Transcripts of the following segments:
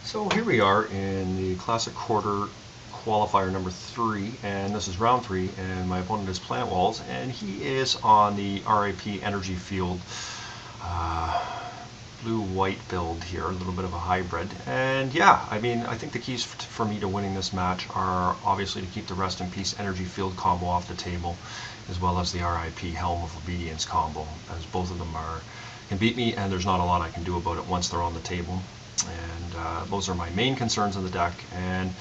So here we are in the Classic Quarter Qualifier number 3, and this is round 3, and my opponent is Planetwalls, and he is on the RIP Energy Field blue-white build here, a little bit of a hybrid. And yeah, I mean, I think the keys for me to winning this match are obviously to keep the Rest in Peace Energy Field combo off the table, as well as the RIP Helm of Obedience combo, as both of them can beat me, and there's not a lot I can do about it once they're on the table. And those are my main concerns in the deck. And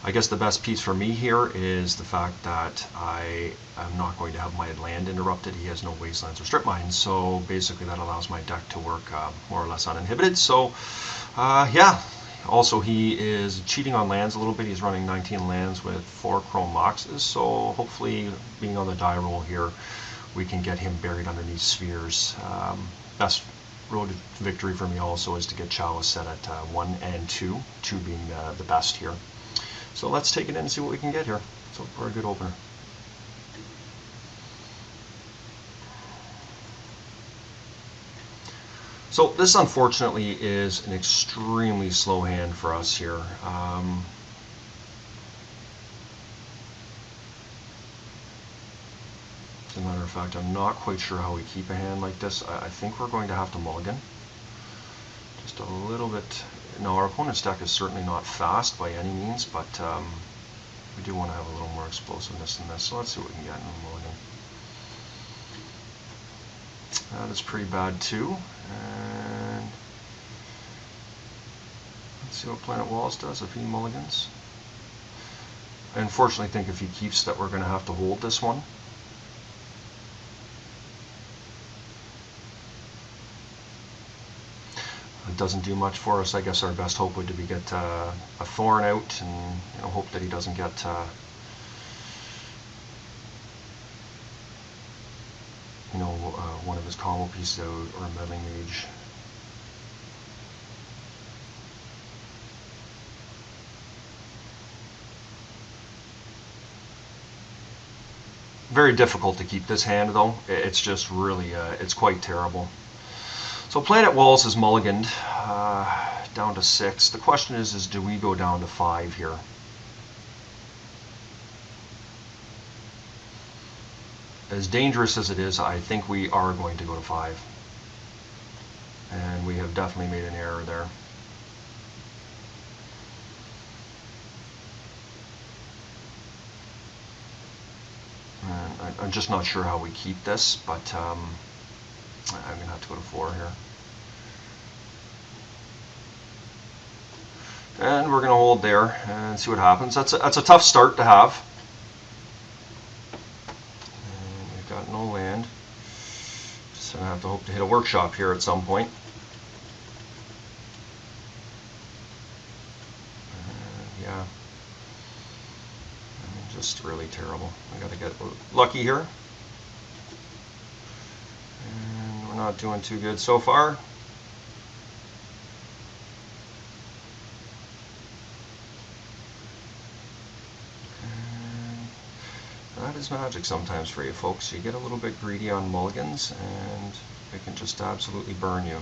I guess the best piece for me here is the fact that I am not going to have my land interrupted. He has no wastelands or strip mines, so basically that allows my deck to work more or less uninhibited. So yeah, also he is cheating on lands a little bit. He's running 19 lands with 4 chrome boxes, so hopefully being on the die roll here, we can get him buried underneath spheres. Best road to victory for me also is to get Chalice set at 1 and 2, 2 being the best here. So let's take it in and see what we can get here. So for a good opener. So this unfortunately is an extremely slow hand for us here. As a matter of fact, I'm not quite sure how we keep a hand like this. I think we're going to have to mulligan. Just a little bit. No, our opponent's deck is certainly not fast by any means, but we do want to have a little more explosiveness than this. So let's see what we can get in a mulligan. That is pretty bad too. And let's see what Planetwalls does if he mulligans. I unfortunately think if he keeps that we're going to have to hold this one. It doesn't do much for us. I guess our best hope would be get a thorn out and hope that he doesn't get one of his combo pieces out or a meddling mage. Very difficult to keep this hand though. It's just really it's quite terrible. So Planetwalls is mulliganed down to 6. The question is do we go down to 5 here? As dangerous as it is, I think we are going to go to 5. And we have definitely made an error there. And I'm just not sure how we keep this, but I'm going to have to go to 4 here. And we're going to hold there and see what happens. That's a tough start to have. And we've got no land. Just going to have to hope to hit a workshop here at some point. Yeah. I mean, just really terrible. I got to get lucky here. And we're not doing too good so far. That is magic sometimes for you folks. You get a little bit greedy on mulligans and it can just absolutely burn you.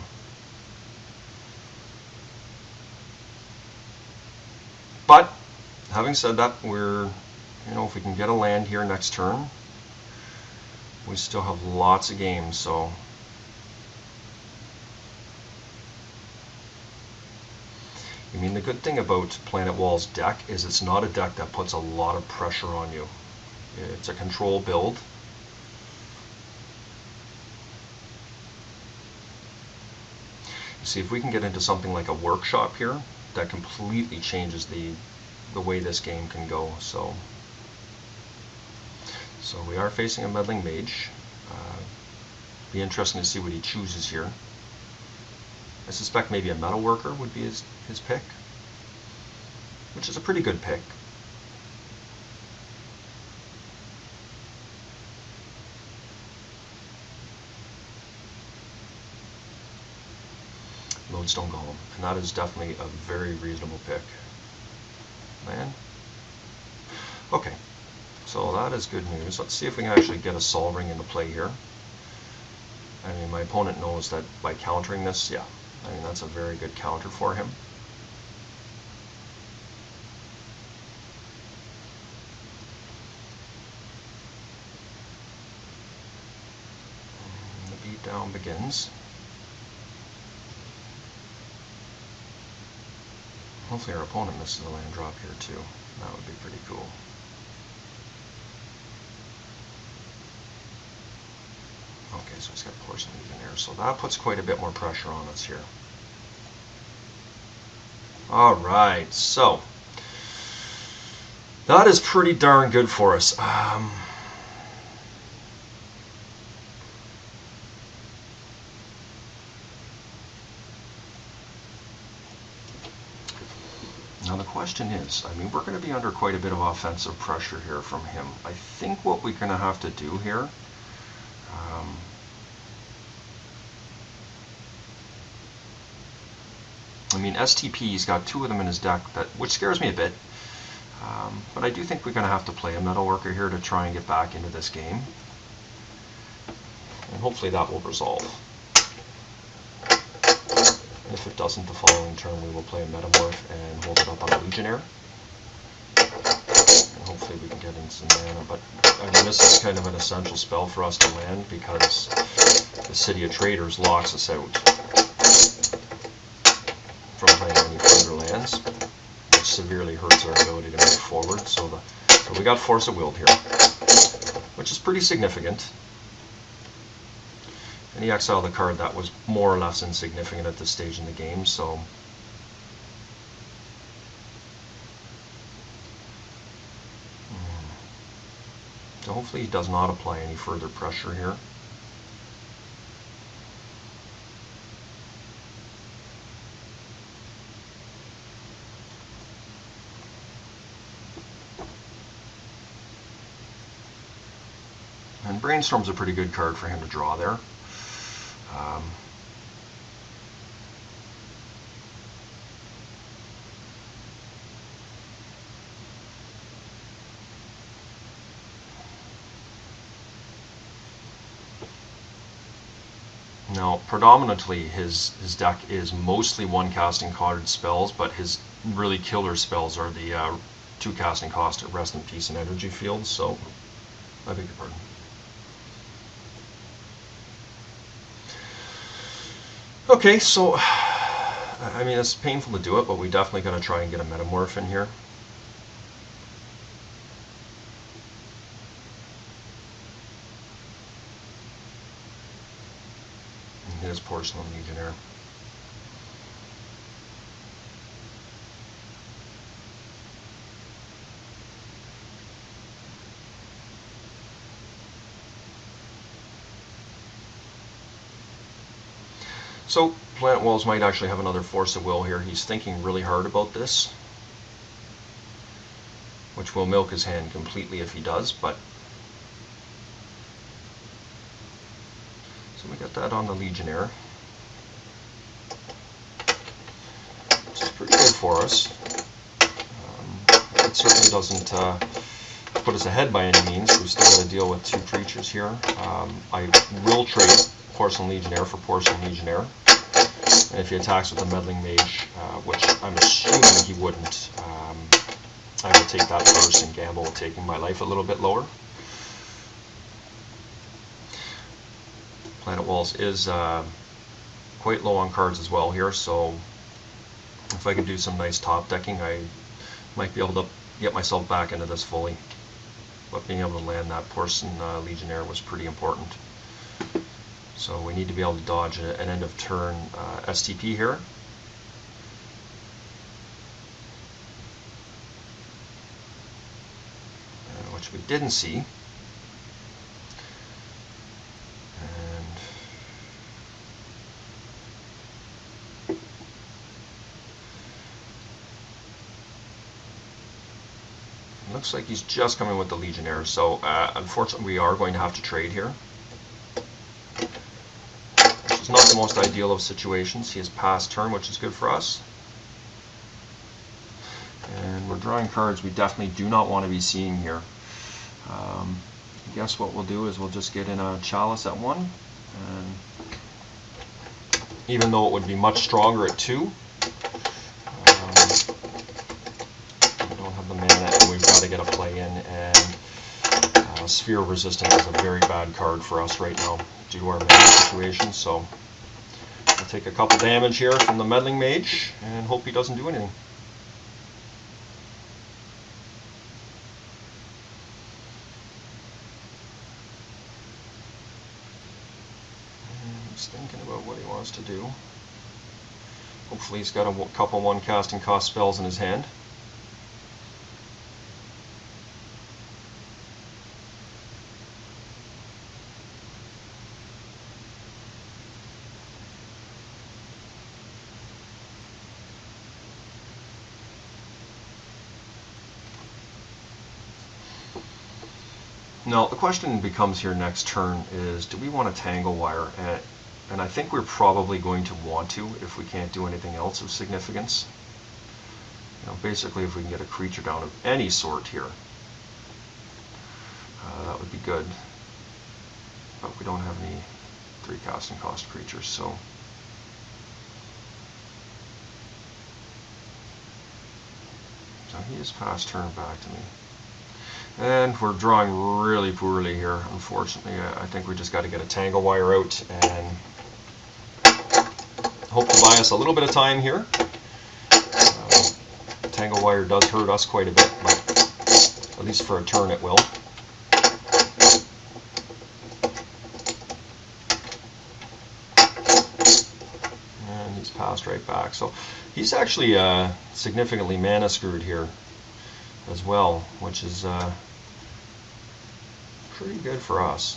But having said that, we're, if we can get a land here next turn, we still have lots of games, so I mean, the good thing about Planetwalls' deck is it's not a deck that puts a lot of pressure on you. It's a control build. See, if we can get into something like a workshop here, that completely changes the way this game can go. So we are facing a meddling mage. Be interesting to see what he chooses here. I suspect maybe a metal worker would be his pick, which is a pretty good pick. Lodestone Golem, and that is definitely a very reasonable pick. Man. Okay, so that is good news. Let's see if we can actually get a Sol Ring into play here. I mean, my opponent knows that by countering this, yeah, I mean, that's a very good counter for him. Countdown begins. Hopefully our opponent misses a land drop here too. That would be pretty cool. Okay, so he's got Porcelain Legionnaire, so that puts quite a bit more pressure on us here. Alright, so that is pretty darn good for us. Now the question is, I mean, we're going to be under quite a bit of offensive pressure here from him. I think what we're going to have to do here, I mean, STP's got 2 of them in his deck, which scares me a bit. But I do think we're going to have to play a Metal Worker here to try and get back into this game. And hopefully that will resolve. And if it doesn't, the following turn we will play a Metamorph and hold it up on a Legionnaire. And hopefully we can get in some mana. But I mean, this is kind of an essential spell for us to land because the City of Traders locks us out from playing any further lands, which severely hurts our ability to move forward. So we got Force of Will here, which is pretty significant. And he exiled a card that was more or less insignificant at this stage in the game, so hopefully he does not apply any further pressure here. And Brainstorm's a pretty good card for him to draw there. Now, predominantly his deck is mostly 1 casting card spells, but his really killer spells are the 2 casting cost at Rest in Peace and Energy Fields, so I beg your pardon. Okay, so, I mean, it's painful to do it, but we definitely got to try and get a Metamorph in here. And here's Porcelain Legionnaire. So, Planetwalls might actually have another Force of Will here. He's thinking really hard about this, which will milk his hand completely if he does, but... So we got that on the Legionnaire, which is pretty good for us. It certainly doesn't put us ahead by any means. We've still got to deal with 2 creatures here. I will trade Porcelain Legionnaire for Porcelain Legionnaire. And if he attacks with a Meddling Mage, which I'm assuming he wouldn't, I will take that first and gamble with taking my life a little bit lower. Planetwalls is quite low on cards as well here, so if I could do some nice top decking, I might be able to get myself back into this fully. But being able to land that Porcelain Legionnaire was pretty important. So we need to be able to dodge an end of turn STP here. Which we didn't see. And it looks like he's just coming with the Legionnaire, so unfortunately we are going to have to trade here. Not the most ideal of situations. He has passed turn, which is good for us. And we're drawing cards we definitely do not want to be seeing here. I guess what we'll do is we'll just get in a Chalice at 1. And even though it would be much stronger at 2, we don't have the mana and we've got to get a play in. And Sphere of Resistance is a very bad card for us right now due to our mana situation, so I'll take a couple damage here from the Meddling Mage and hope he doesn't do anything. And he's thinking about what he wants to do. Hopefully he's got a couple one casting cost spells in his hand. Now the question becomes here next turn is, do we want to Tangle Wire? And I think we're probably going to want to if we can't do anything else of significance. You know, basically if we can get a creature down of any sort here, that would be good. But we don't have any 3 casting cost creatures, so he has passed turn back to me. And we're drawing really poorly here, unfortunately. I think we just got to get a Tangle Wire out and hope to buy us a little bit of time here. Tangle Wire does hurt us quite a bit, but at least for a turn it will. And he's passed right back. So he's actually significantly mana screwed here as well, which is pretty good for us.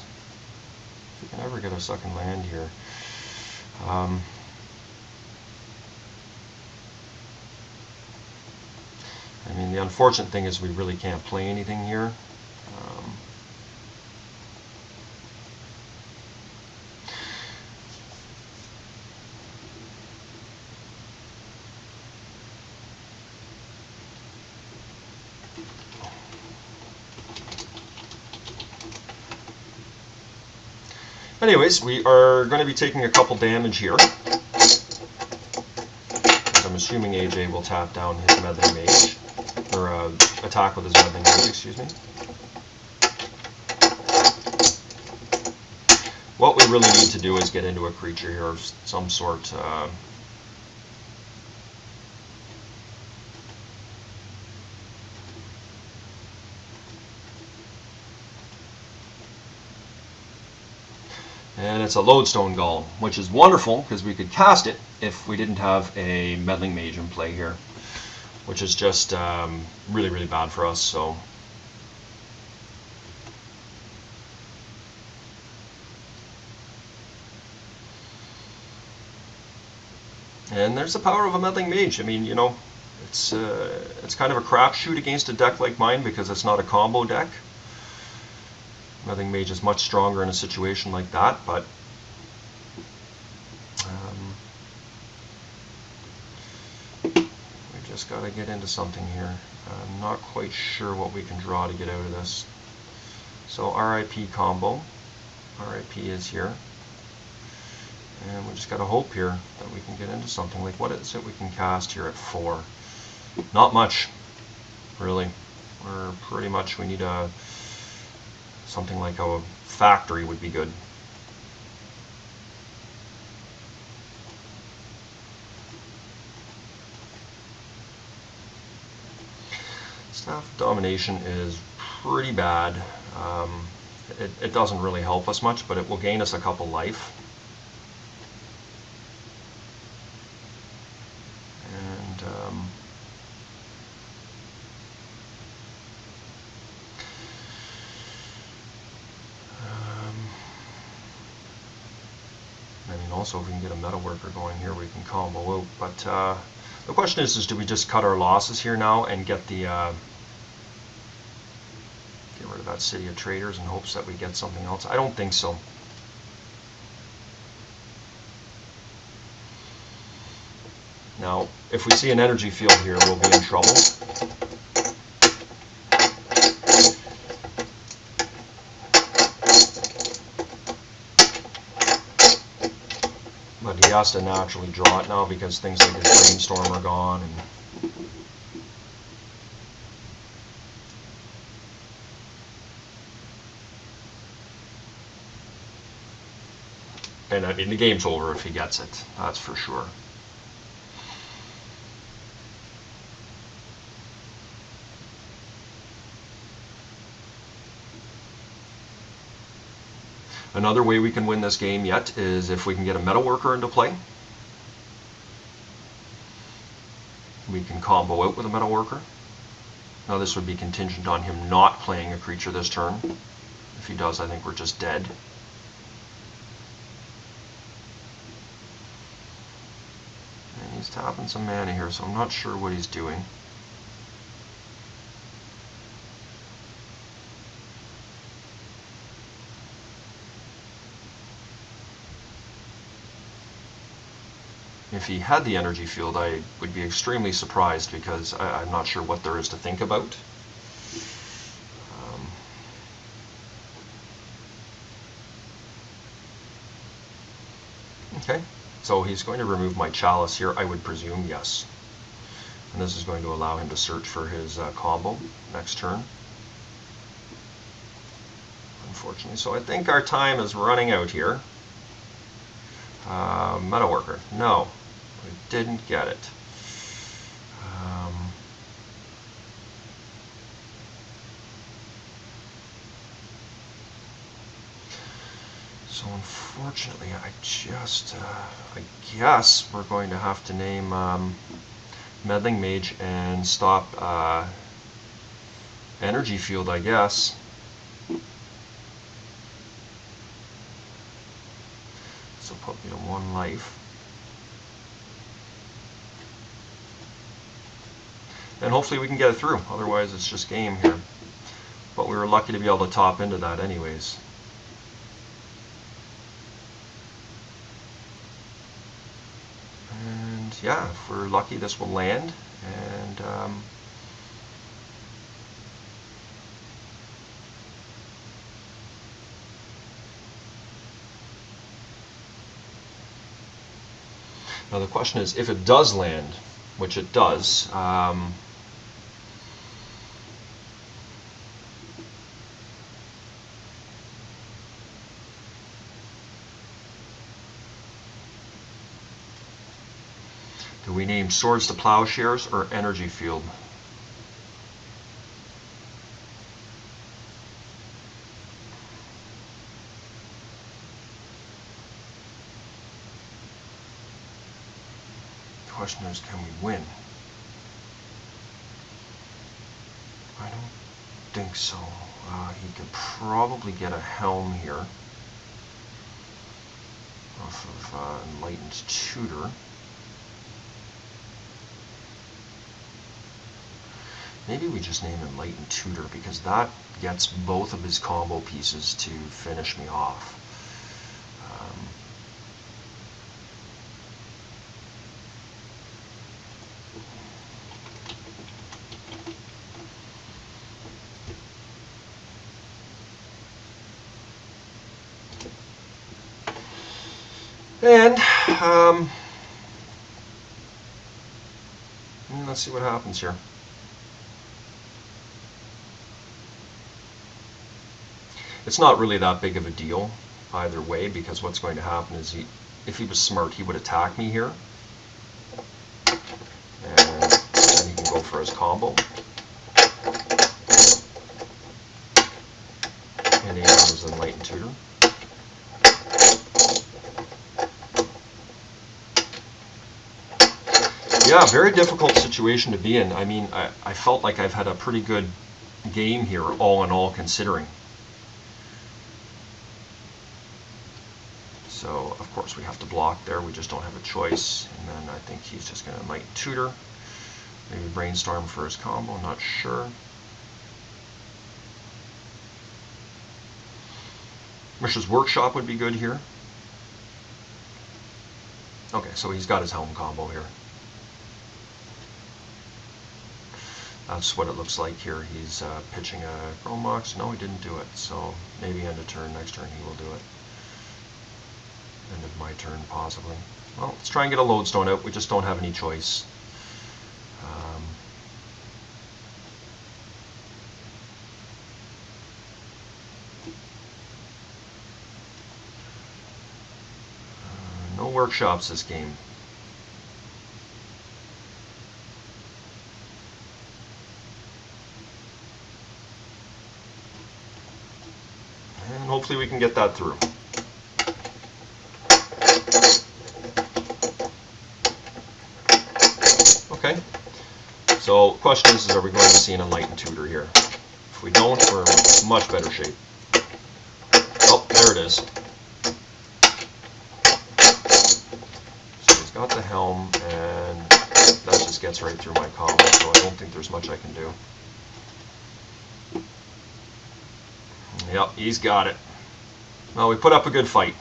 If we can ever get a second land here. I mean, the unfortunate thing is we really can't play anything here. Anyways, we are going to be taking a couple damage here. I'm assuming AJ will tap down his Meddling Mage, or attack with his Meddling Mage, excuse me. What we really need to do is get into a creature here of some sort. And it's a Lodestone Golem, which is wonderful because we could cast it if we didn't have a Meddling Mage in play here, which is just really, really bad for us. So and there's the power of a Meddling Mage. I mean, you know, it's kind of a crapshoot against a deck like mine because it's not a combo deck. Meddling Mage is much stronger in a situation like that, but we just got to get into something here. I'm not quite sure what we can draw to get out of this. So RIP combo. RIP is here. And we just got to hope here that we can get into something. Like, what is it we can cast here at 4? Not much, really. We're pretty much, we need a something like a factory would be good. Staff of Domination is pretty bad. It doesn't really help us much, but it will gain us a couple life. And I mean, also if we can get a Metalworker going here, we can combo out. But the question is do we just cut our losses here now and get the get rid of that City of Traders in hopes that we get something else? I don't think so. Now, if we see an energy field here, we'll be in trouble. But he has to naturally draw it now because things like his Brainstorm are gone. And And I mean, the game's over if he gets it, that's for sure. Another way we can win this game yet is if we can get a metalworker into play. We can combo out with a metalworker. Now this would be contingent on him not playing a creature this turn. If he does, I think we're just dead. And he's tapping some mana here, so I'm not sure what he's doing. If he had the energy field, I would be extremely surprised because I'm not sure what there is to think about. Okay, so he's going to remove my chalice here, I would presume, yes. And this is going to allow him to search for his combo next turn. Unfortunately, so I think our time is running out here. Metalworker, no. I didn't get it. So unfortunately, I guess we're going to have to name Meddling Mage and stop Energy Field, I guess. So put me to 1 life. And hopefully we can get it through, otherwise it's just game here. But we were lucky to be able to top into that anyways. And yeah, if we're lucky this will land. And now the question is, if it does land, which it does, do we name Swords to Plowshares or Energy Field? The question is, can we win? I don't think so. He could probably get a Helm here off of Enlightened Tutor. Maybe we just name Enlightened Tutor because that gets both of his combo pieces to finish me off. And let's see what happens here. It's not really that big of a deal either way, because what's going to happen is if he was smart, he would attack me here. And then he can go for his combo. And he has Enlightened Tutor. Yeah, very difficult situation to be in. I mean, I felt like I've had a pretty good game here, all in all, considering. So, of course, we have to block there. We just don't have a choice. And then I think he's just going to Enlightened Tutor. Maybe Brainstorm for his combo, not sure. Mishra's Workshop would be good here. Okay, so he's got his Helm combo here. That's what it looks like here. He's pitching a Chrome Mox. No, he didn't do it. So maybe end of turn, next turn he will do it. End of my turn, possibly. Well, let's try and get a Lodestone out. We just don't have any choice. little workshops this game. And hopefully we can get that through. Okay, so question is are we going to see an enlightened tutor here? If we don't, we're in much better shape. Oh, there it is. So he's got the helm, and that just gets right through my combo, so I don't think there's much I can do. Yep, he's got it. Well, we put up a good fight.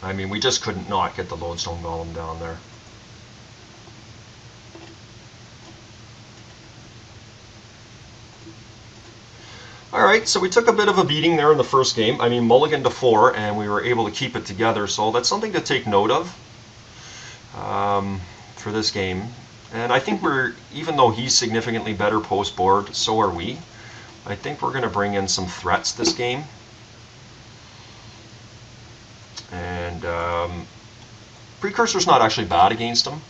I mean, we just couldn't not get the Lodestone Golem down there. Alright, so we took a bit of a beating there in the first game. I mean, mulligan to 4, and we were able to keep it together, so that's something to take note of for this game. And I think even though he's significantly better post-board, so are we. I think we're going to bring in some threats this game. And Precursor's not actually bad against him.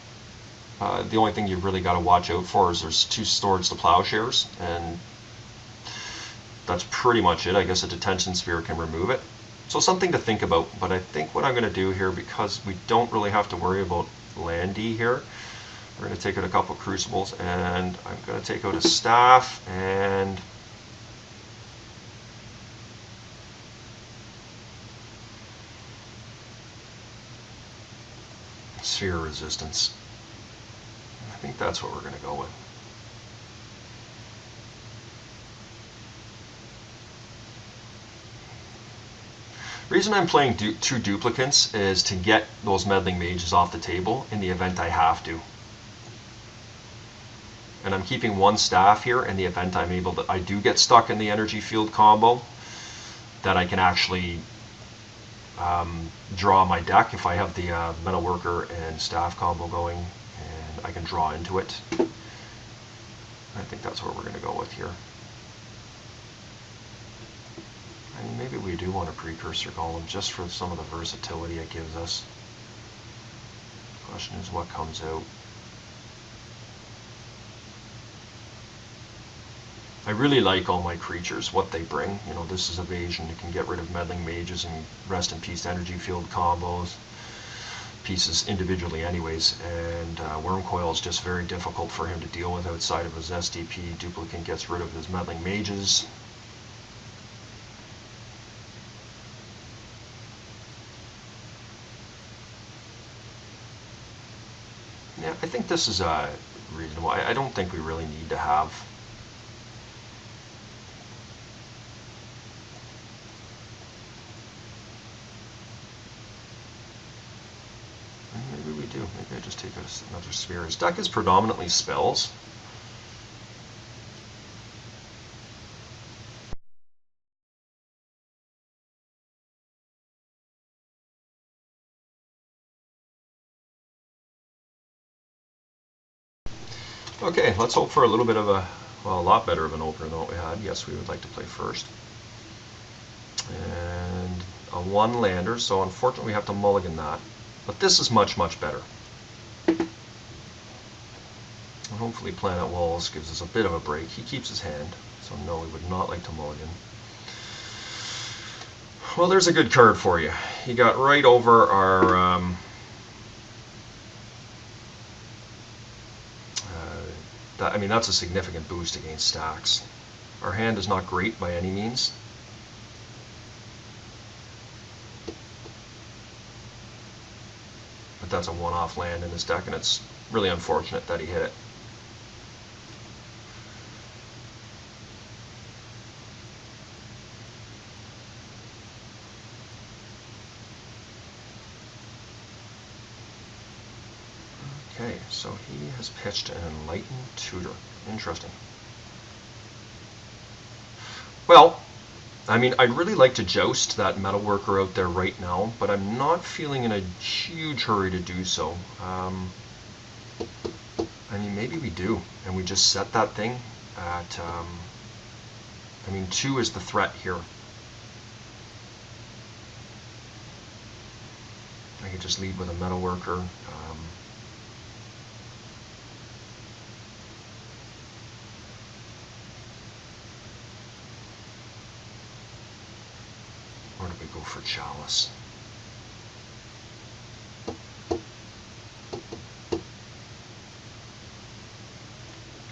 The only thing you've really got to watch out for is there's 2 Swords to Plowshares, and that's pretty much it. I guess a Detention Sphere can remove it. So something to think about, but I think what I'm going to do here, because we don't really have to worry about Landy here, we're going to take out a couple Crucibles, and I'm going to take out a Staff, and Sphere Resistance. I think that's what we're going to go with. The reason I'm playing 2 duplicates is to get those Meddling Mages off the table in the event I have to. And I'm keeping 1 Staff here in the event I do get stuck in the energy field combo, that I can actually draw my deck if I have the Metalworker and Staff combo going, and I can draw into it. I think that's what we're going to go with here. I mean, maybe we do want a Precursor Golem just for some of the versatility it gives us. The question is what comes out. I really like all my creatures, what they bring. You know, this is evasion. You can get rid of Meddling Mages and Rest in Peace energy field combos. Pieces individually anyways, and Wormcoil is just very difficult for him to deal with outside of his SDP. Duplicate gets rid of his Meddling Mages. Yeah, I think this is reasonable. I don't think we really need to have maybe we do. Maybe I just take another Sphere. His deck is predominantly spells. Okay, let's hope for a little bit of a lot better of an opener than what we had. Yes, we would like to play first. And a 1 lander, so unfortunately we have to mulligan that. But this is much, much better. And hopefully Planetwalls gives us a bit of a break. He keeps his hand, so no, we would not like to mulligan. Well, there's a good card for you. He got right over our I mean, that's a significant boost against stacks. Our hand is not great by any means. But that's a one-off land in his deck, and it's really unfortunate that he hit it. Okay, so he has pitched an Enlightened Tutor. Interesting. Well, I mean, I'd really like to joust that Metalworker out there right now, but I'm not feeling in a huge hurry to do so. I mean, maybe we do, and we just set that thing at, I mean, 2 is the threat here. I could just lead with a metalworker. Or do we go for chalice?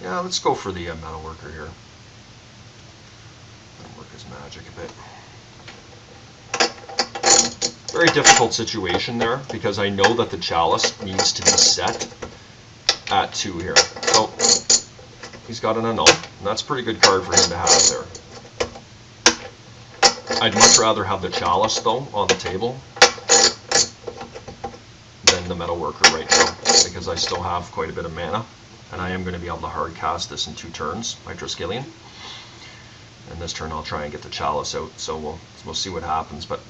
Yeah, let's go for the metalworker here. Work his magic a bit. Very difficult situation there because I know that the chalice needs to be set at 2 here. So he's got an annul, and that's a pretty good card for him to have there. I'd much rather have the chalice though on the table than the metalworker right now because I still have quite a bit of mana, and I am going to be able to hard cast this in 2 turns by Triskelion. And this turn I'll try and get the chalice out, so we'll see what happens. But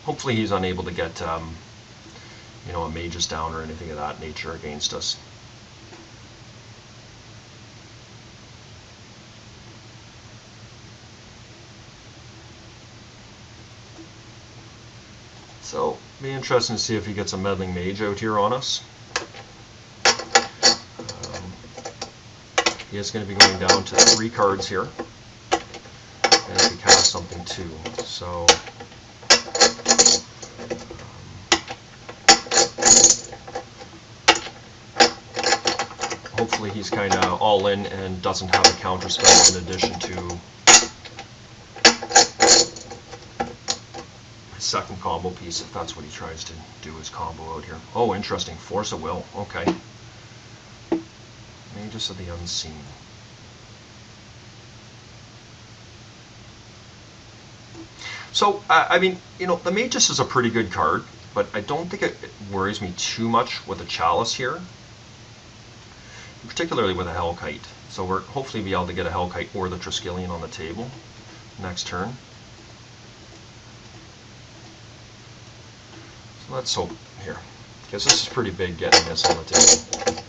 hopefully he's unable to get you know, a mage's down or anything of that nature against us. So be interesting to see if he gets a meddling mage out here on us. He is going to be going down to 3 cards here. And if he casts something too, so hopefully he's kind of all in and doesn't have a counter spell in addition to his second combo piece, if that's what he tries to do, his combo out here. Oh, interesting. Force of Will. Okay. Magus of the Unseen. So, I mean, you know, the Magus is a pretty good card, but I don't think it worries me too much with a Chalice here, particularly with a Hellkite. So we're hopefully be able to get a Hellkite or the Triskelion on the table next turn. So let's hope here, because this is pretty big getting this on the table.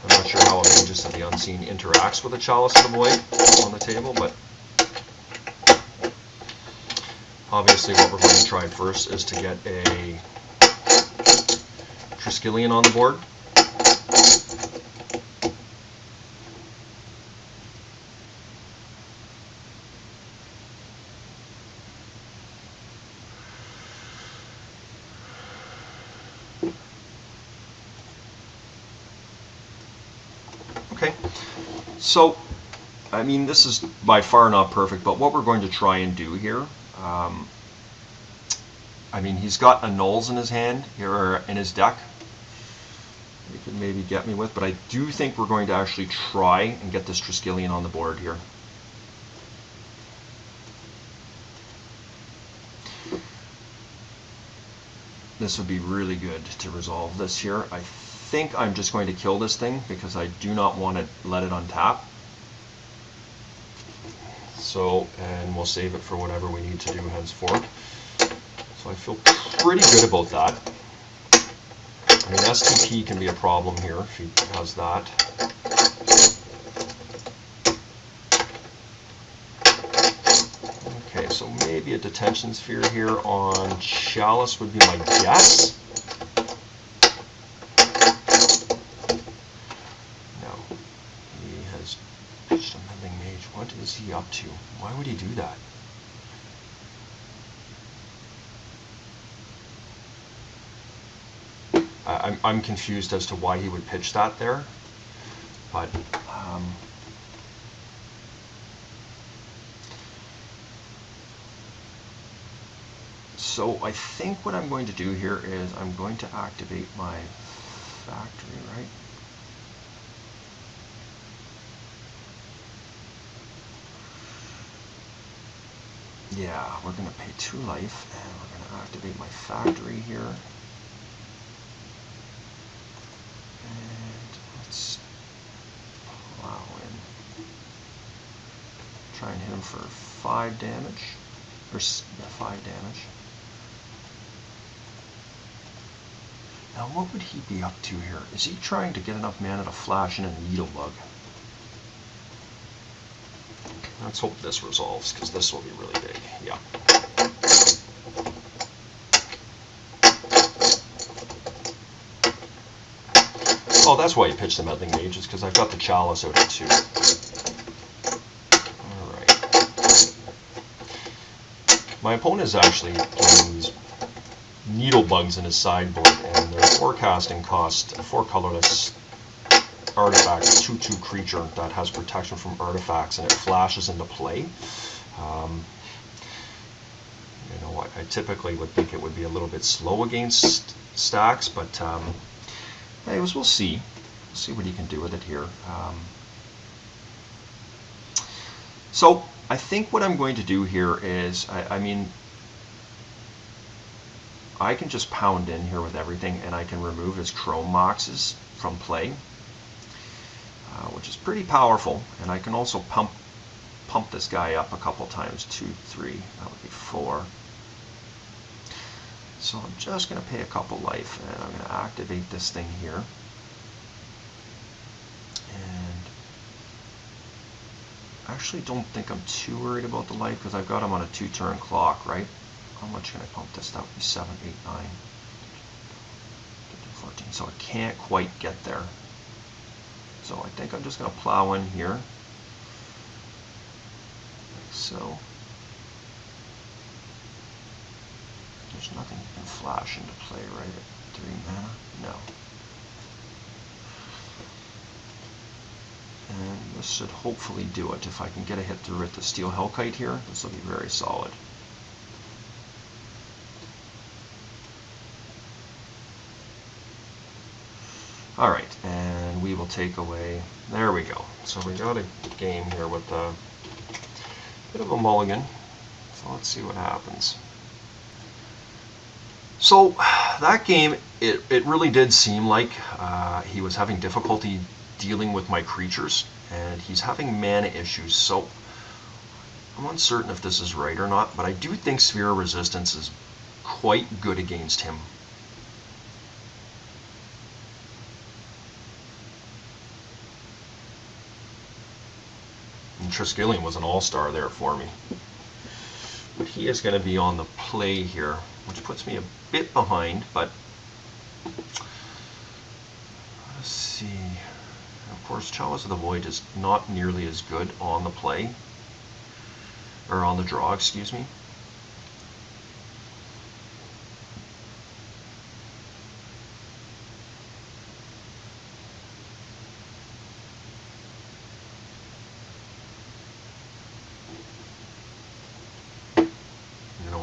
I'm not sure how a Magus of the Unseen interacts with a Chalice of the Void on the table, but obviously what we're going to try first is to get a Triskelion on the board. Okay, so I mean, this is by far not perfect, but what we're going to try and do here, I mean, he's got annuls in his hand here, or in his deck. He could maybe get me with, but I do think we're going to actually try and get this Triskelion on the board here. This would be really good to resolve this here. I think I'm just going to kill this thing because I do not want to let it untap. So, and we'll save it for whatever we need to do henceforth. So I feel pretty good about that. I mean, STP can be a problem here if he has that. Okay, so maybe a detention sphere here on Chalice would be my guess. No, he has pitched a meddling mage. What is he up to? Why would he do that? I'm confused as to why he would pitch that there, but so I think what I'm going to do here is I'm going to activate my factory, right? Yeah, we're going to pay 2 life, and we're going to activate my factory here. And let's plow in. Try and hit him for 5 damage, or 5 damage. Now what would he be up to here? Is he trying to get enough mana to flash in a Needlebug? Let's hope this resolves, because this will be really big. Yeah. that's why you pitch the meddling mage, is because I've got the chalice out at 2. Alright. My opponent is actually playing these needle bugs in his sideboard, and their forecasting cost a 4 colorless artifact, 2/2 creature that has protection from artifacts, and it flashes into play. You know, I typically would think it would be a little bit slow against stacks, but anyways, we'll see. We'll see what he can do with it here. So I think what I'm going to do here is, I mean, I can just pound in here with everything, and I can remove his chrome boxes from play, which is pretty powerful. And I can also pump this guy up a couple times. 2, 3, that would be 4. So I'm just going to pay a couple life, and I'm going to activate this thing here. And I actually don't think I'm too worried about the life, because I've got him on a 2-turn clock, right? How much can I pump this? That would be 7, 8, 9, 14. So I can't quite get there. So I think I'm just going to plow in here, like so. There's nothing you can flash into play, right, at 3 mana? No. And this should hopefully do it. If I can get a hit through it, the Steel Hellkite here, this will be very solid. Alright, and we will take away, there we go. So we got a game here with a bit of a mulligan. So let's see what happens. So that game, it really did seem like he was having difficulty dealing with my creatures, and he's having mana issues. So I'm uncertain if this is right or not, but I do think Sphere of Resistance is quite good against him. And Triskelion was an all-star there for me. But he is going to be on the play here, which puts me a bit behind, but let's see. Of course, Chalice of the Void is not nearly as good on the play, or on the draw, excuse me.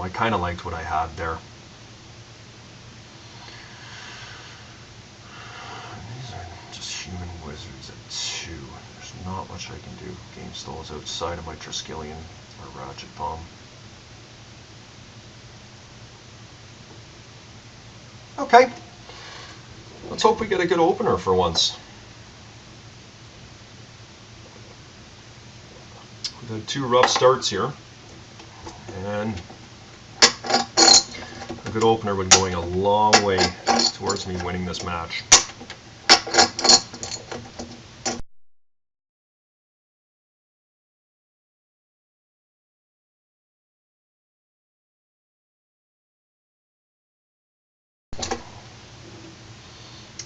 I kind of liked what I had there. These are just human wizards at 2. There's not much I can do. Game stall is outside of my Triskelion or Ratchet Bomb. Okay. Let's hope we get a good opener for once. We've had 2 rough starts here. And a good opener would going a long way towards me winning this match.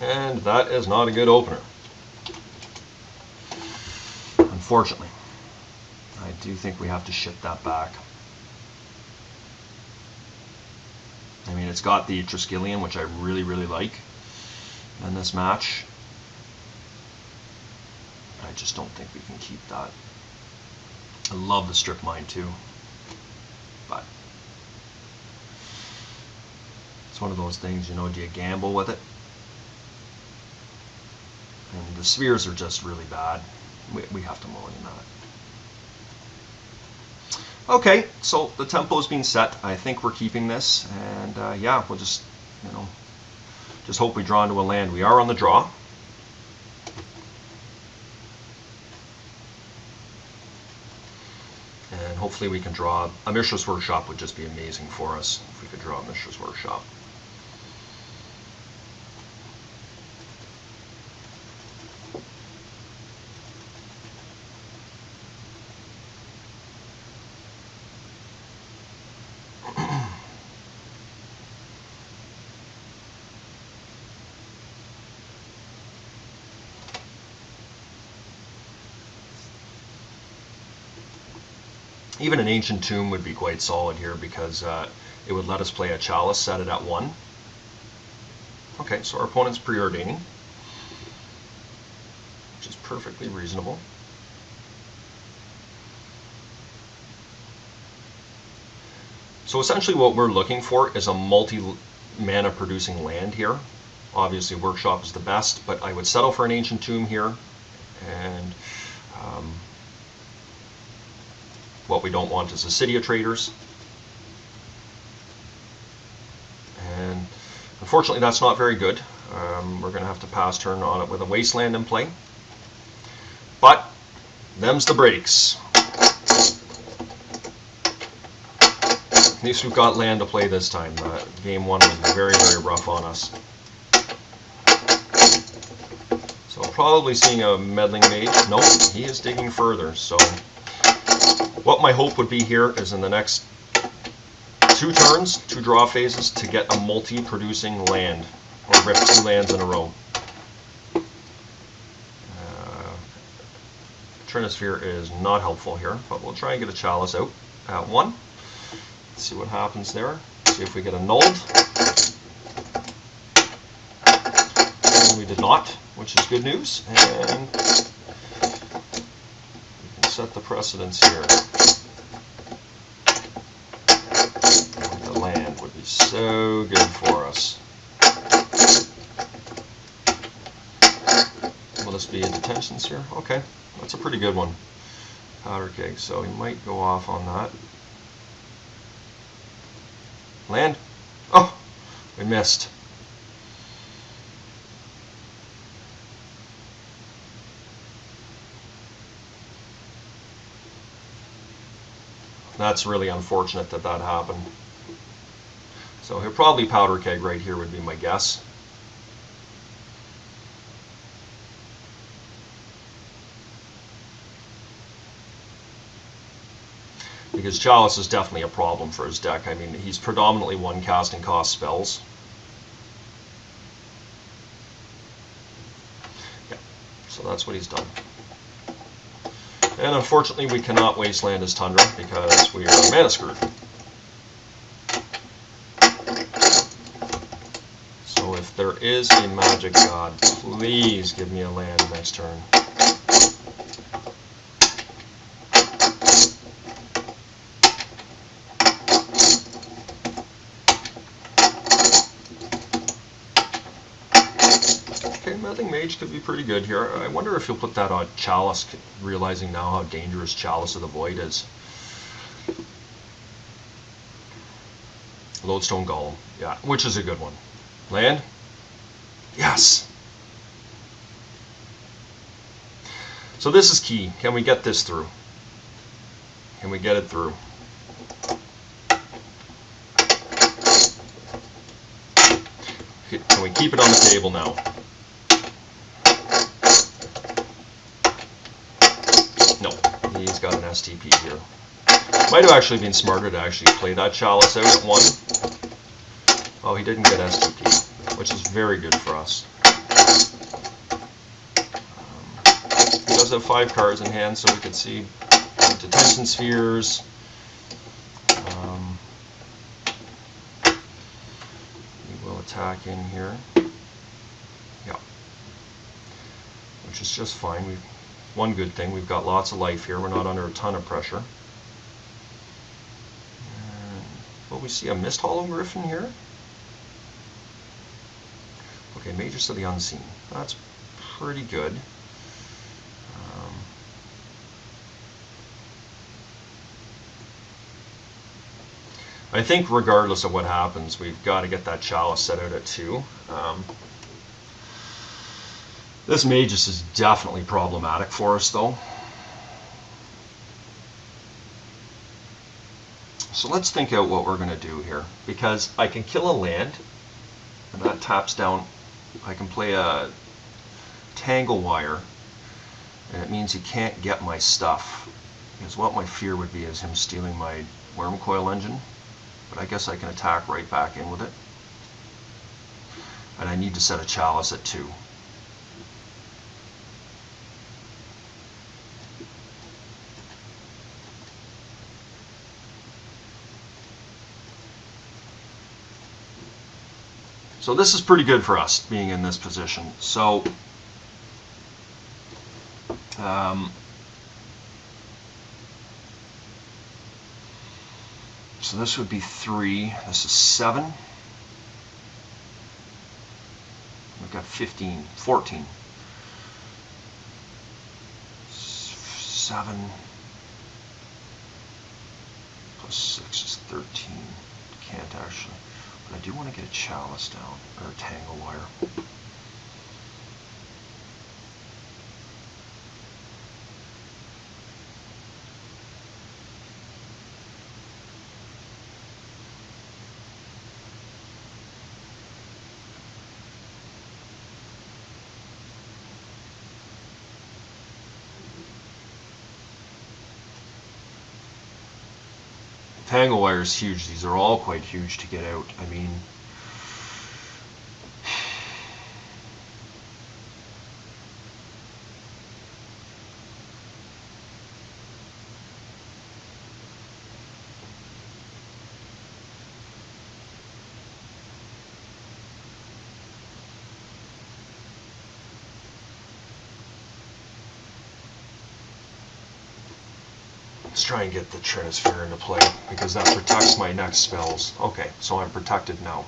And that is not a good opener. Unfortunately. I do think we have to ship that back. I mean, it's got the Triskelion, which I really, really like in this match. I just don't think we can keep that. I love the Strip Mine too, but it's one of those things, you know, do you gamble with it? And the spheres are just really bad. We have to mulligan that. Okay, so the tempo's been set. I think we're keeping this, and yeah, we'll just, you know, just hope we draw into a land. We are on the draw. And hopefully we can draw. A Mishra's Workshop would just be amazing for us if we could draw a Mishra's Workshop. Even an Ancient Tomb would be quite solid here because it would let us play a Chalice, set it at 1. Okay, so our opponent's preordaining, which is perfectly reasonable. So essentially what we're looking for is a multi-mana producing land here. Obviously Workshop is the best, but I would settle for an Ancient Tomb here. And what we don't want is a City of Traders. And unfortunately that's not very good. We're going to have to pass turn on it with a Wasteland in play. But them's the breaks. At least we've got land to play this time. Game 1 was very, very rough on us. So probably seeing a Meddling Mage. Nope, he is digging further. So what my hope would be here is in the next 2 turns, 2 draw phases, to get a multi-producing land, or rip 2 lands in a row. Trinisphere is not helpful here, but we'll try and get a Chalice out at 1. Let's see what happens there. See if we get annulled. And we did not, which is good news. And we can set the precedence here. And the land would be so good for us. Will this be a detentions here? Okay, that's a pretty good one. Powder Keg, so he might go off on that. Land. Oh, we missed. That's really unfortunate that that happened. So he'll probably Powder Keg right here would be my guess. Because Chalice is definitely a problem for his deck. I mean, he's predominantly 1 casting cost spells. Yeah, so that's what he's done. And unfortunately, we cannot Wasteland his Tundra because we are mana screwed. So if there is a Magic God, please give me a land next turn. Meddling Mage could be pretty good here. I wonder if he'll put that on Chalice, realizing now how dangerous Chalice of the Void is. Lodestone Golem, yeah, which is a good one. Land? Yes! So this is key. Can we get this through? Can we get it through? Can we keep it on the table now? He's got an STP here. Might have actually been smarter to actually play that Chalice out at 1. Oh, he didn't get STP, which is very good for us. He does have 5 cards in hand, so we can see Detention Spheres. He will attack in here. Yeah. Which is just fine. One good thing, we've got lots of life here. We're not under a ton of pressure. Will we see a Mist Hollow Griffin here? Okay, Magus of the Unseen. That's pretty good. I think regardless of what happens, we've got to get that Chalice set out at 2. This Magus is definitely problematic for us, though. So let's think out what we're going to do here. Because I can kill a land, and that taps down. I can play a Tangle Wire, and it means he can't get my stuff. Because what my fear would be is him stealing my Worm Coil Engine. But I guess I can attack right back in with it. And I need to set a Chalice at 2. So this is pretty good for us being in this position. So so this would be 3. This is 7. We've got 15, 14. 7 plus 6 is 13. Can't actually. But I do want to get a chalice down, or a tangle wire. Tangle wire is huge. These are all quite huge to get out. I mean, let's try and get the transfer into play, because that protects my next spells. Okay, so I'm protected now.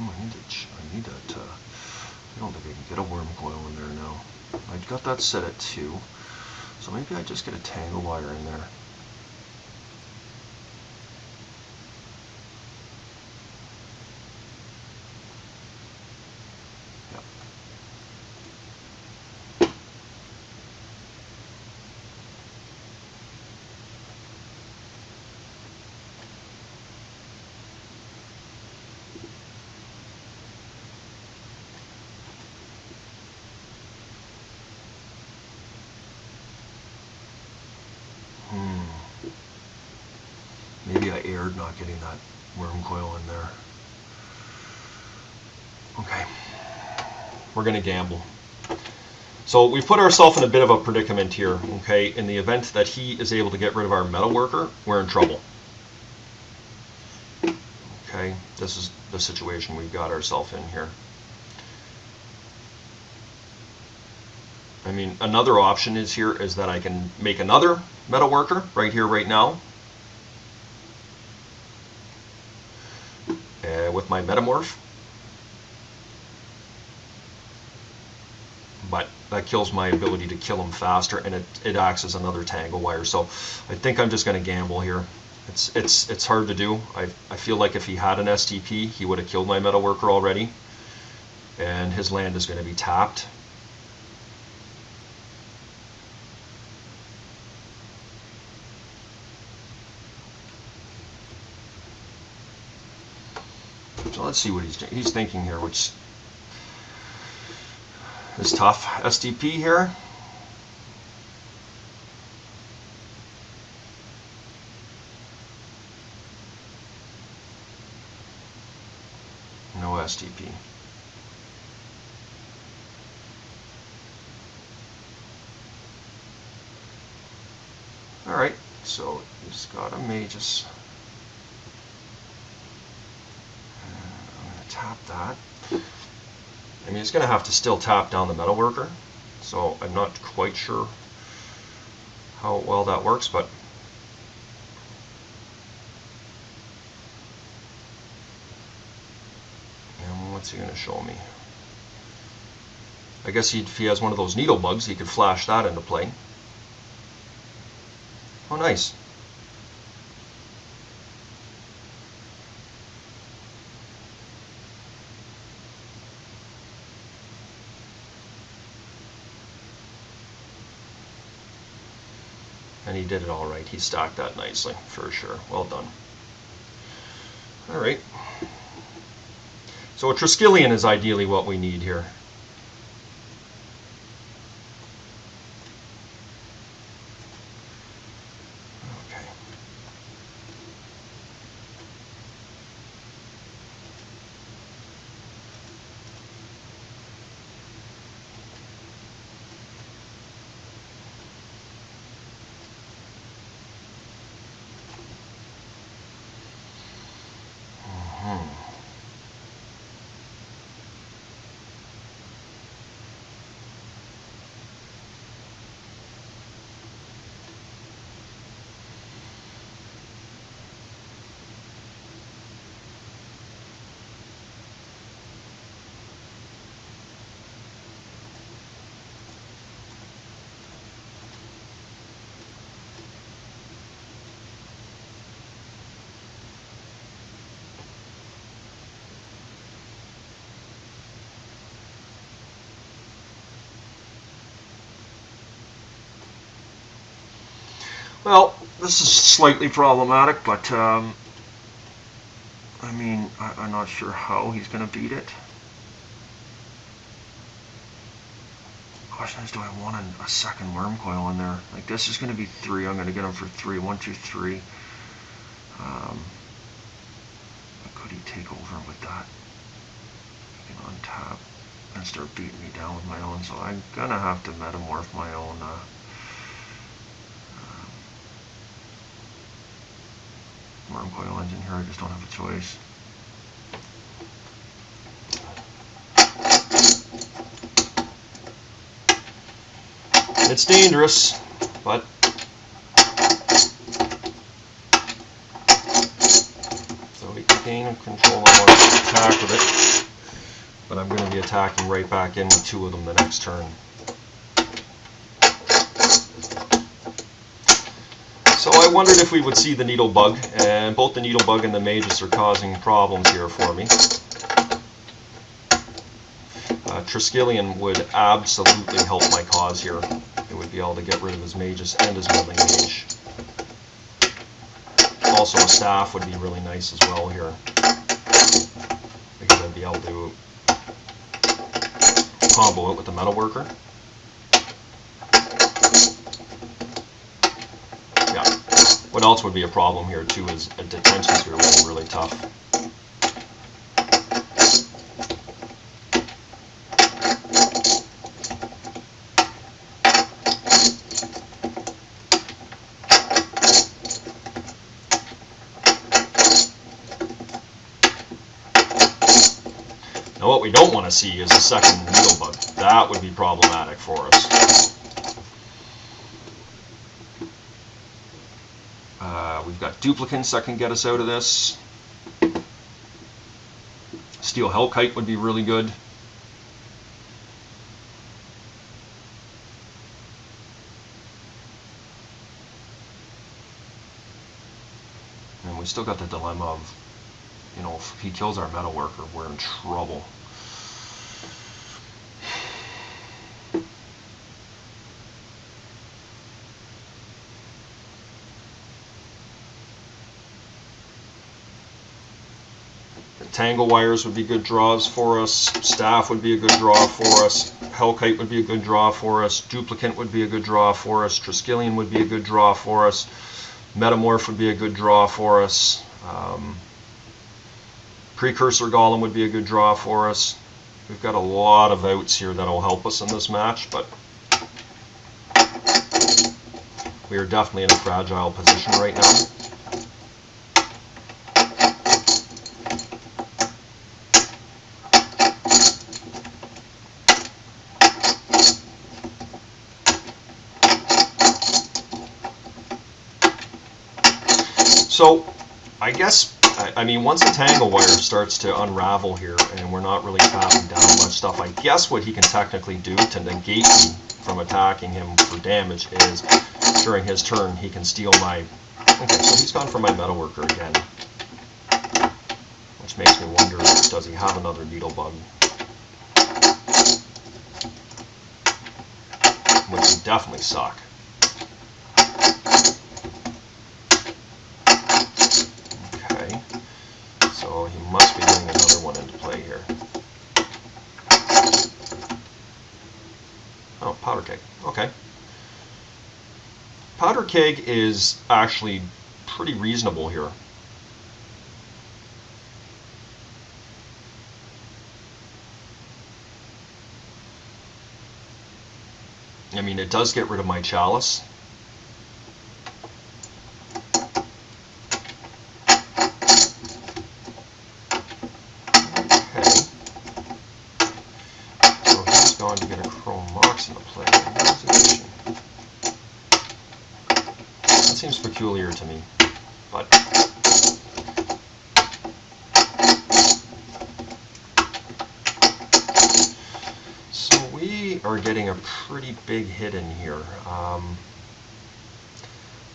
I need that, I don't think I can get a worm coil in there now. I've got that set at 2, so maybe I just get a tangle wire in there. Yep. Maybe I erred not getting that worm coil in there. Okay, we're going to gamble. So we put ourselves in a bit of a predicament here, okay? In the event that he is able to get rid of our metal worker, we're in trouble. Okay, this is the situation we've got ourselves in here. I mean, another option is that I can make another metal worker right here, right now. With my metamorph, but that kills my ability to kill him faster, and it acts as another tangle wire. So I think I'm just going to gamble here. It's hard to do. I feel like if he had an STP, he would have killed my metal worker already, and his land is going to be tapped. So let's see what he's thinking here, which is tough. STP here. No STP. All right, so he's got a Magus. Tap that. I mean, it's going to have to still tap down the metal worker, so I'm not quite sure how well that works, but and what's he going to show me? I guess if he has one of those needle bugs, he could flash that into play. Oh, nice. And he did it all right. He stacked that nicely, for sure. Well done. All right. So a Triskelion is ideally what we need here. Okay. Well, this is slightly problematic, but I mean, I'm not sure how he's going to beat it. Question is, do I want a second worm coil in there? Like, this is going to be 3. I'm going to get him for 3. 1, 2, 3. Could he take over with that? He can untap and start beating me down with my own, so I'm going to have to metamorph my own. Worm coil engine here. I just don't have a choice. It's dangerous, but so we can gain control. I want to attack with it, but I'm going to be attacking right back in with 2 of them the next turn. So I wondered if we would see the needle bug, and both the needle bug and the mages are causing problems here for me. Triskelion would absolutely help my cause here. It would be able to get rid of his mages and his meddling mage. Also a staff would be really nice as well here, because I'd be able to combo it with the metalworker. What else would be a problem here too is a detention sphere would be really tough. Now what we don't want to see is a second needle bug. That would be problematic for us. We've got duplicants that can get us out of this. Steel Hellkite would be really good. And we still got the dilemma of, you know, if he kills our metalworker, we're in trouble. Tangle wires would be good draws for us. Staff would be a good draw for us. Hellkite would be a good draw for us. Duplicant would be a good draw for us. Triskelion would be a good draw for us. Metamorph would be a good draw for us. Precursor Golem would be a good draw for us. We've got a lot of outs here that will help us in this match, but we are definitely in a fragile position right now. So, I guess, I mean, once the tangle wire starts to unravel here and we're not really tapping down much stuff, I guess what he can technically do to negate me from attacking him for damage is, during his turn, he can steal my... Okay, so he's gone for my metalworker again. Which makes me wonder, does he have another needle bug? Which would definitely suck. keg is actually pretty reasonable here. I mean, it does get rid of my chalice. Okay. So he's going to get a chrome mox into play. That seems peculiar to me, but are getting a pretty big hit in here.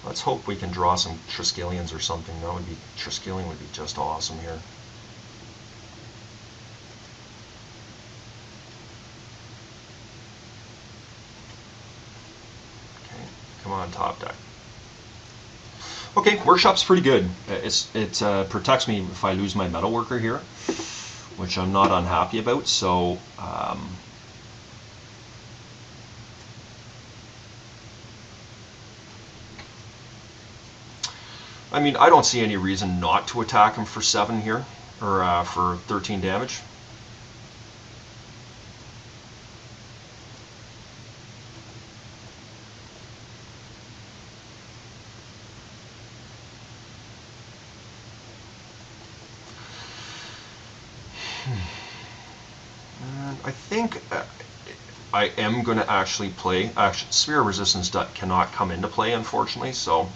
Let's hope we can draw some Triskelions or something. Triskelion would be just awesome here. Okay, come on, top deck. Okay, Workshop's pretty good. It protects me if I lose my Metalworker here, which I'm not unhappy about. So. I mean, I don't see any reason not to attack him for 7 here, or for 13 damage. And I think I am going to actually play. Actually, Sphere of Resistance cannot come into play, unfortunately, so.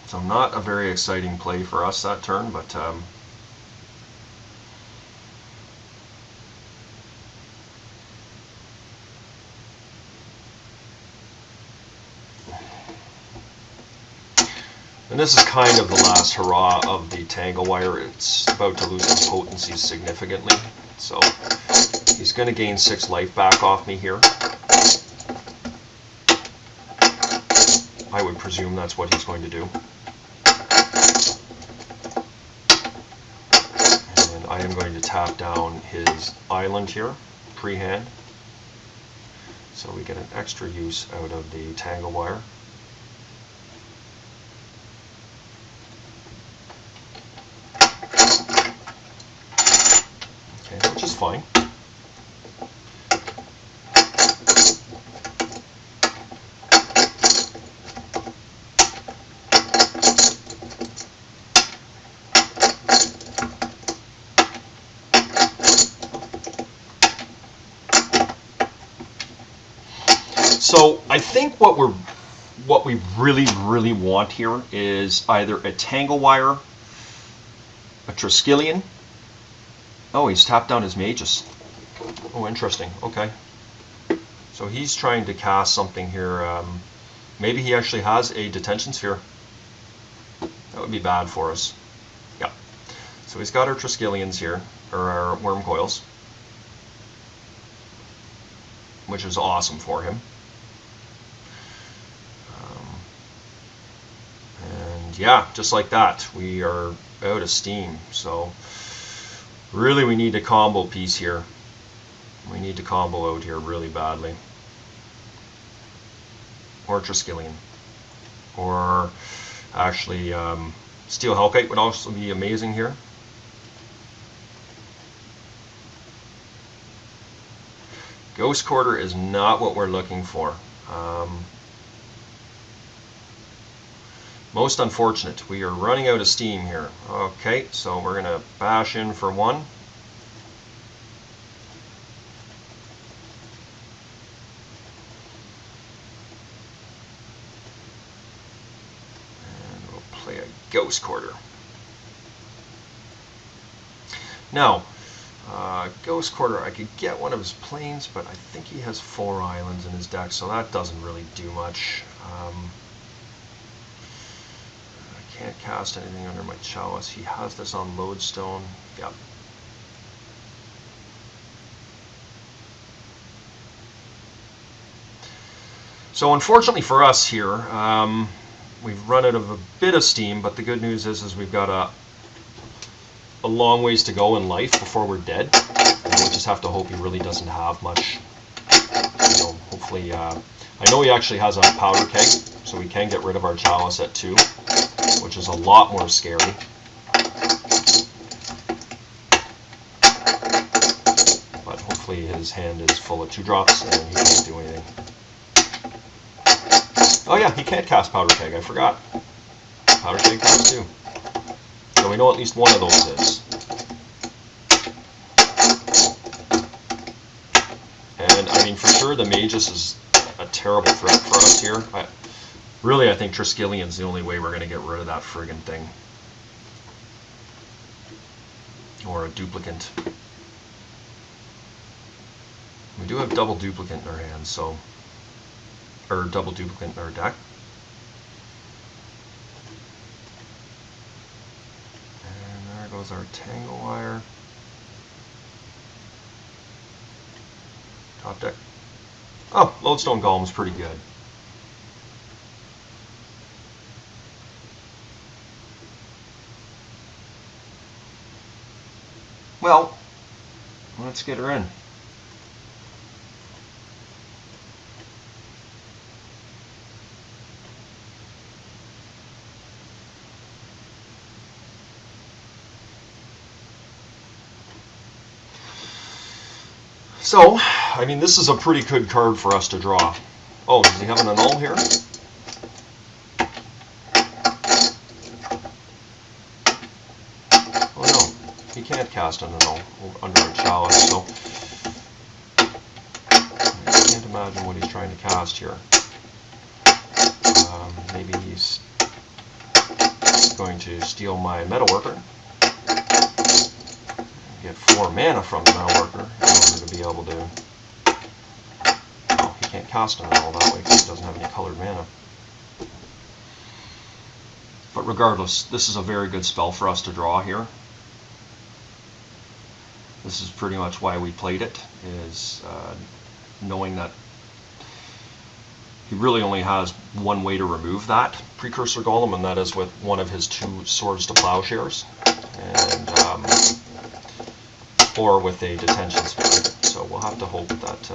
So not a very exciting play for us that turn, but and this is kind of the last hurrah of the Tangle Wire. It's about to lose its potency significantly, so he's going to gain 6 life back off me here. I would presume that's what he's going to do. I am going to tap down his island here, pre-hand, so we get an extra use out of the Tangle Wire. Okay, which is fine. So I think what we really want here is either a Tangle Wire, a Triskelion. Oh, he's tapped down his mages. Oh, interesting. Okay. So he's trying to cast something here. Maybe he actually has a Detention Sphere. That would be bad for us. Yeah. So he's got our Triskelions here, or our Worm Coils, which is awesome for him. Yeah, just like that, we are out of steam. So really we need a combo piece here. We need to combo out here really badly. Or Triskelion. Or actually Steel Hellkite would also be amazing here. Ghost Quarter is not what we're looking for. Most unfortunate. We are running out of steam here. Okay, so we're going to bash in for 1. And we'll play a Ghost Quarter. Now, Ghost Quarter, I could get one of his planes, but I think he has 4 islands in his deck, so that doesn't really do much. Can't cast anything under my Chalice. He has this on Lodestone. Yep. So unfortunately for us here, we've run out of a bit of steam, but the good news is we've got a long ways to go in life before we're dead. And we just have to hope he really doesn't have much. You know, hopefully, I know he actually has a powder keg, so we can get rid of our chalice at 2, which is a lot more scary. But hopefully his hand is full of 2 drops and he can't do anything. Oh yeah, he can't cast powder keg, I forgot. Powder keg counts 2. So we know at least one of those is. And I mean, for sure, the Magus is a terrible threat for us here. Really, I think Triskelion's the only way we're going to get rid of that friggin' thing. Or a duplicant. We do have double duplicant in our hands, so... Or double duplicant in our deck. And there goes our Tangle Wire. Top deck. Oh, Lodestone Golem's pretty good. Well, let's get her in. So, I mean, this is a pretty good card for us to draw. Oh, does he have an annul here? Oh no, he can't cast an annul under a chalice, so I can't imagine what he's trying to cast here. Maybe he's going to steal my Metalworker. Get 4 mana from the Metalworker in order to be able to... Oh, he can't cast an annul that way because he doesn't have any colored mana. But regardless, this is a very good spell for us to draw here. This is pretty much why we played it, is knowing that he really only has one way to remove that Precursor Golem, and that is with one of his 2 Swords to Plowshares. And... or with a Detention Spirit. So we'll have to hope that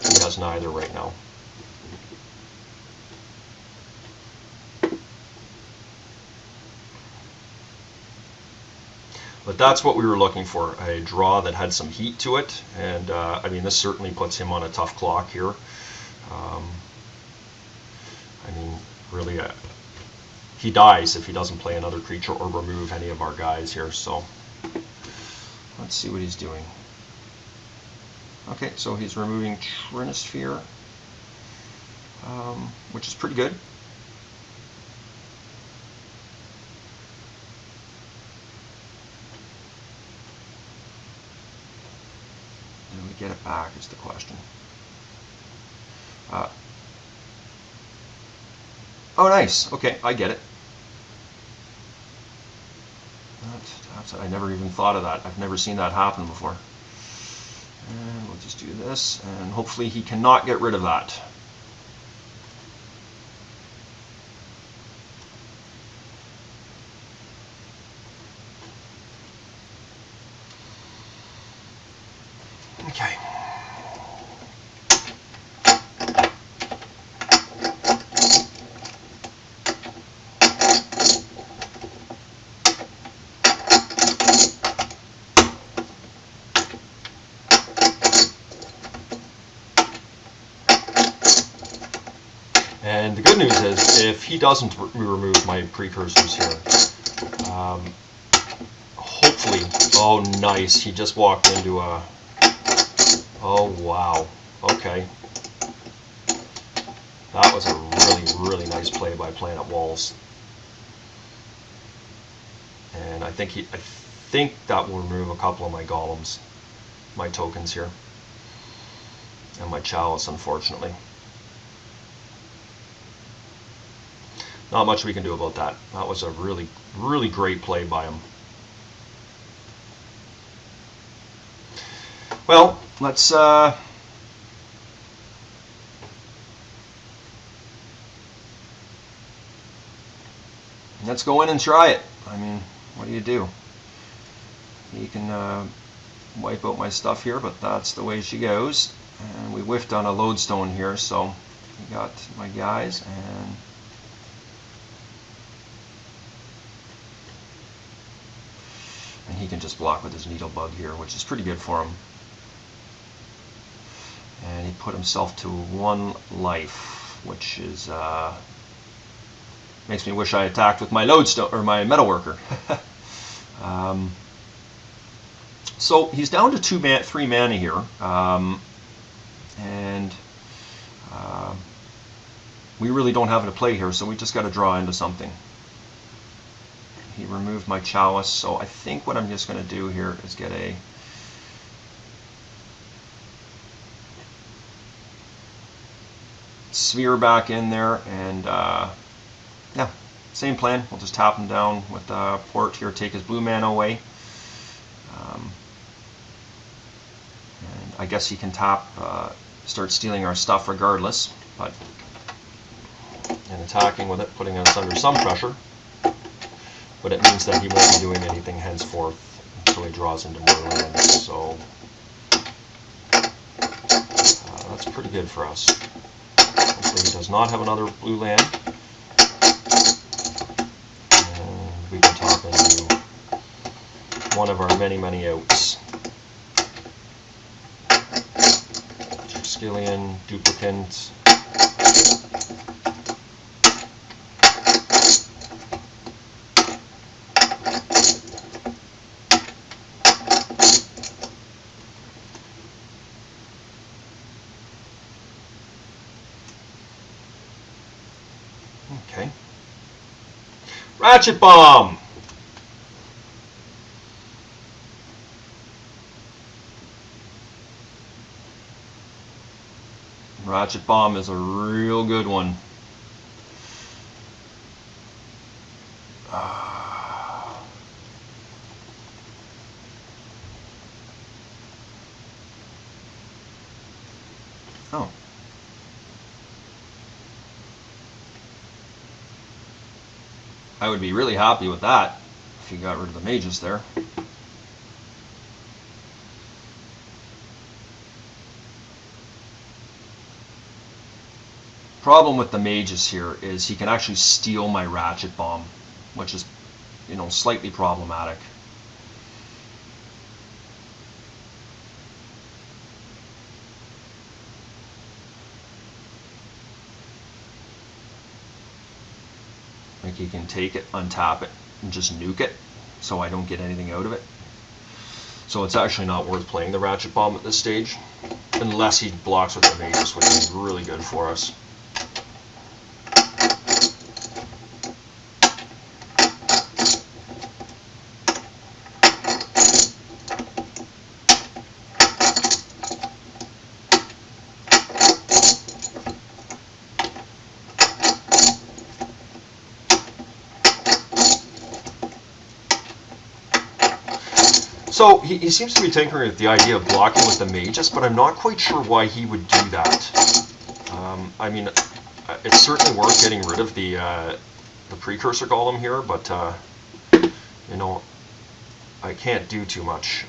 he has neither right now. But that's what we were looking for, a draw that had some heat to it, and I mean, this certainly puts him on a tough clock here. I mean, really, he dies if he doesn't play another creature or remove any of our guys here, so... Let's see what he's doing. Okay, so he's removing Trinisphere, which is pretty good. And we get it back is the question. Oh, nice. Okay, I get it. I never even thought of that. I've never seen that happen before. And we'll just do this, and hopefully he cannot get rid of that. Okay. And the good news is, if he doesn't remove my precursors here, hopefully, oh nice, he just walked into a, oh wow, okay. That was a really, really nice play by Planetwalls. And I think that will remove a couple of my golems, my tokens here, and my chalice, unfortunately. Not much we can do about that. That was a really, really great play by him. Well, let's go in and try it. I mean, what do? You can wipe out my stuff here, but that's the way she goes. And we whiffed on a lodestone here, so we got my guys, and he can just block with his needle bug here, which is pretty good for him. And he put himself to 1 life, which is makes me wish I attacked with my lodestone or my metalworker. So he's down to 3 mana here, and we really don't have it to play here, so we just got to draw into something. He removed my chalice, so I think what I'm just going to do here is get a sphere back in there, and yeah, same plan. We'll just tap him down with port here, take his blue mana away. And I guess he can tap, start stealing our stuff regardless, but and attacking with it, putting us under some pressure. But it means that he won't be doing anything henceforth until he draws into more lands. So that's pretty good for us. Hopefully he does not have another blue land. And we can tap into one of our many, many outs. Skillion, Duplicant. Okay. Ratchet Bomb! Ratchet Bomb is a real good one. Oh. I would be really happy with that if you got rid of the mages there. Problem with the mages here is he can actually steal my Ratchet Bomb, which is, you know, slightly problematic. Like he can take it, untap it, and just nuke it, so I don't get anything out of it. So it's actually not worth playing the Ratchet Bomb at this stage, unless he blocks with the mages, which is really good for us. So he seems to be tinkering with the idea of blocking with the mages, but I'm not quite sure why he would do that. I mean, it's certainly worth getting rid of the precursor golem here, but you know, I can't do too much.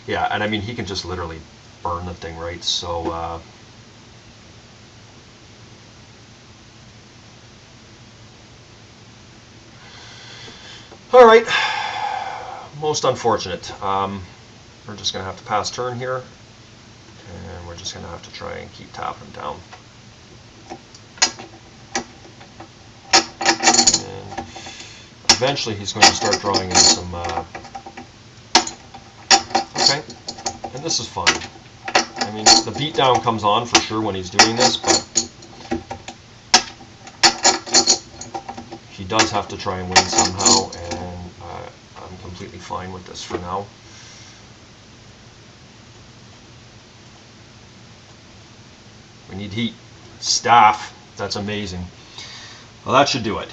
Yeah, and I mean, he can just literally burn the thing, right? So all right, most unfortunate. We're just going to have to pass turn here, and we're just going to have to try and keep tapping down. And eventually he's going to start drawing in some... okay, and this is fun. I mean, the beatdown comes on for sure when he's doing this, but he does have to try and win somehow, and I'm completely fine with this for now. We need heat. Staff. That's amazing. Well, that should do it.